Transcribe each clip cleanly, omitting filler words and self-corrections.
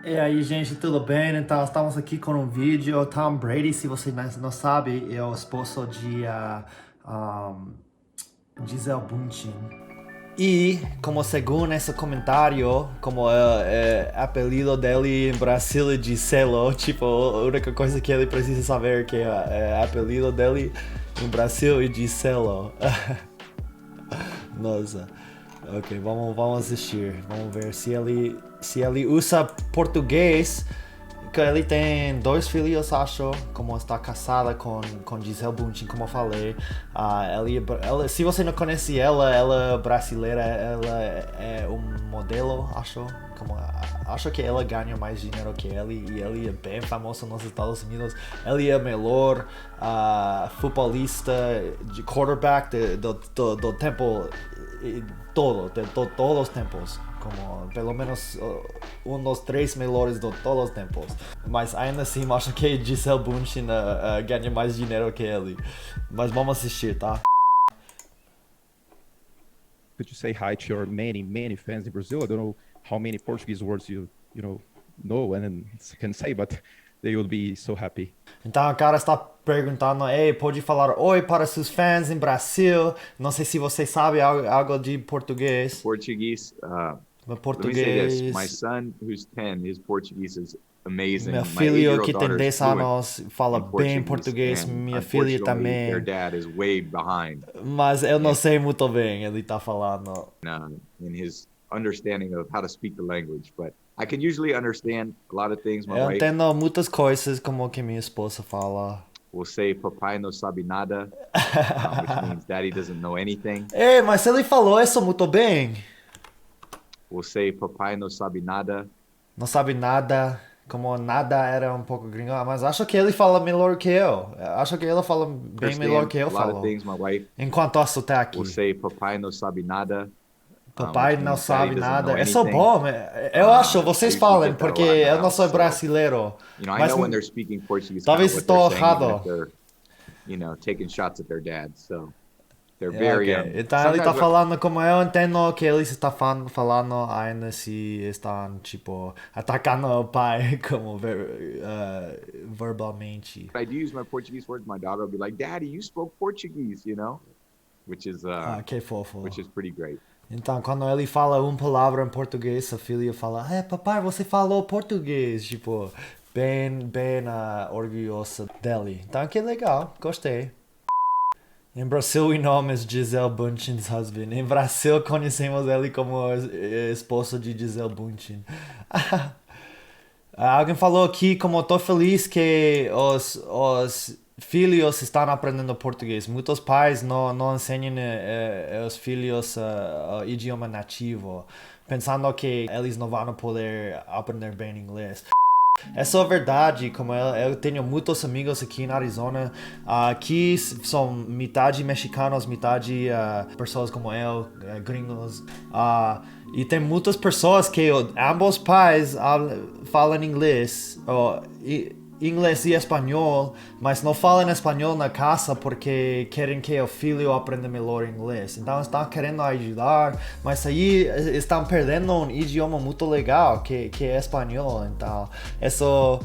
E aí, gente, tudo bem? Então, estamos aqui com um vídeo. Tom Brady, se você não sabe, é o esposo de um, Gisele Bündchen. E, como segundo esse comentário, como apelido dele em Brasil é Giselo, tipo, a única coisa que ele precisa saber é que apelido dele em Brasil é Giselo. Nossa. Ok, vamos assistir. Vamos ver se ele usa português. Que ele tem dois filhos, acho. Como está casada com Gisele Bündchen, como eu falei. Se você não conhece ela é brasileira. Ela é um modelo, acho. Acho que ela ganha mais dinheiro que ele. E ele é bem famoso nos Estados Unidos. Ele é o melhor futebolista de quarterback do tempo. Todos os tempos, como pelo menos um dos três melhores de todos os tempos. Mas ainda assim, acho que Gisele Bündchen ganha mais dinheiro que ele. Mas vamos assistir, tá? Could you say hi to your many fans in Brazil? I don't know how many Portuguese words know and can say, but they will be so happy. Então o cara está perguntando, ei, pode falar oi para seus fãs em Brasil? Não sei se você sabe algo de português. Portuguese. Let me say this: my Português. son, who's 10, his Portuguese is amazing. Meu My filho 8-year-old que tem daughter is 10 fluent anos fala in bem Portuguese, português, and minha filha unfortunately, their também. dad is way behind Mas eu não sei muito bem, ele tá falando. in his understanding of how to speak the language. But I can usually understand a lot of things. My Eu wife entendo muitas coisas como que minha esposa fala. will say, "Papai no sabe nada," which means Daddy doesn't know anything. Ei, mas ele falou isso muito bem. Will say, "Papai no sabe nada." Não sabe nada, como nada era um pouco gringo, mas acho que ele fala melhor que eu. Acho que ele fala bem melhor Understand que eu a lot of falo. things. My wife Enquanto ao sotaque. will say, "Papai no sabe nada." Papai Which não means Daddy sabe doesn't know nada. Isso é anything. bom. Eu acho, I vocês usually falem, get that a porque lot in the eu não house. sou So, brasileiro. I Mas know when they're speaking Portuguese, kind talvez of what they're estou saying, even errado. if they're, taking shots at their dad. So they're É, very, ok. Então ele sometimes tá falando como eu entendo que ele está falando ainda se estão, tipo, atacando o pai como verbalmente. I do use my Portuguese words. My daughter will be like, "Daddy, you spoke Portuguese," which is, Ah, que fofo. which is pretty great. Então, quando ele fala uma palavra em português, a filha fala, papai, você falou português, tipo, bem orgulhosa dele. Então, que legal, gostei. Em Brasil, o nome é Gisele Bündchen's husband. Em Brasil, conhecemos ele como esposo de Gisele Bündchen. Alguém falou aqui como eu tô feliz que os filhos estão aprendendo português. Muitos pais não ensinam os filhos o idioma nativo, pensando que eles não vão poder aprender bem inglês. Essa é a verdade, como eu tenho muitos amigos aqui na Arizona, que são metade mexicanos, metade pessoas como eu, gringos, e tem muitas pessoas que ambos pais falam inglês, inglês e espanhol, mas não falam espanhol na casa porque querem que o filho aprenda melhor inglês. Então estão querendo ajudar, mas aí estão perdendo um idioma muito legal que é espanhol. Então, isso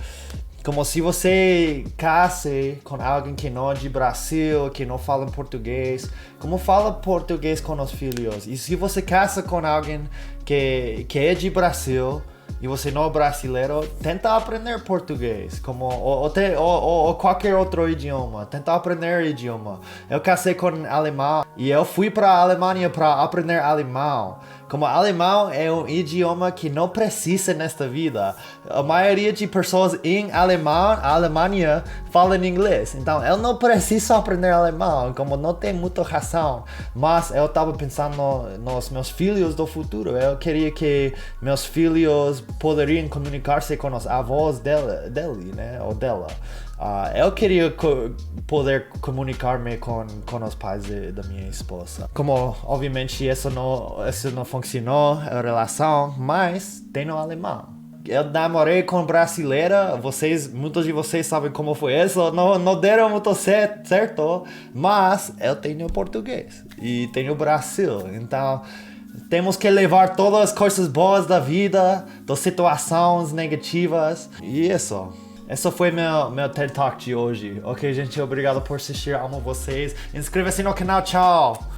como se você case com alguém que não é de Brasil, que não fala português, como fala português com os filhos? E se você casa com alguém que é de Brasil e você não é brasileiro, tenta aprender português, como ou qualquer outro idioma. Tenta aprender idioma. Eu casei com alemão e eu fui para a Alemanha para aprender alemão. Como alemão é um idioma que não precisa nesta vida. A maioria de pessoas em Alemanha falam inglês. Então, eu não preciso aprender alemão, como não tem muita razão. Mas eu estava pensando nos meus filhos do futuro. Eu queria que meus filhos poderiam comunicar-se com os avós dele, né? Ou dela. Eu queria poder comunicar-me com os pais da minha esposa. Como, obviamente, isso não funcionou, a relação, mas tenho alemão. Eu namorei com brasileira, muitos de vocês sabem como foi isso, não deram muito certo, mas eu tenho português e tenho Brasil, então Temos que levar todas as coisas boas da vida, das situações negativas. E isso. Esse foi meu TED Talk de hoje. Ok, gente? Obrigado por assistir. Amo vocês. Inscreva-se no canal. Tchau!